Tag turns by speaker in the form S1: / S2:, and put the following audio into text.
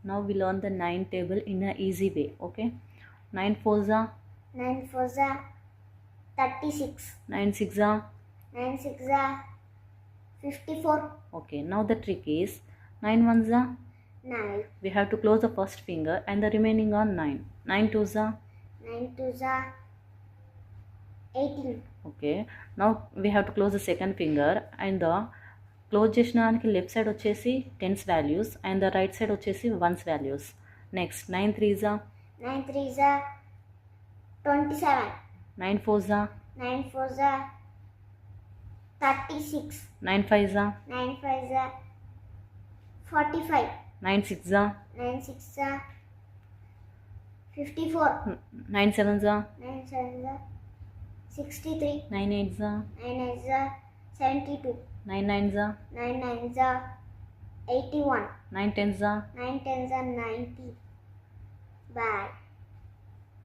S1: Now we learn the 9 table in an easy way. Okay, 9 fours are
S2: 9 fours are 36.
S1: 9 six are
S2: 9 6 are 54.
S1: Okay, now the trick is 9 ones are
S2: 9.
S1: we have to close the first finger and the remaining are 9. 9 twos are
S2: 9 twos are 18.
S1: Okay, now we have to close the second finger and the close చేసినానికి left side వచ్చేసి tens values and the right side వచ్చేసి ones values. Next 9 threes are
S2: 9 threes are 27.
S1: 9 fours are
S2: 9 fours are 36.
S1: 9 fives are
S2: 9 fives are 45.
S1: 9 sixes are
S2: 9 6 are 54.
S1: 9 sevens are
S2: 9 sevens are 63.
S1: 9 eights are
S2: 9 eights are 72.
S1: 9 nines are
S2: 9 nines are 81.
S1: 9 tens are
S2: 9 tens are 90. Bye.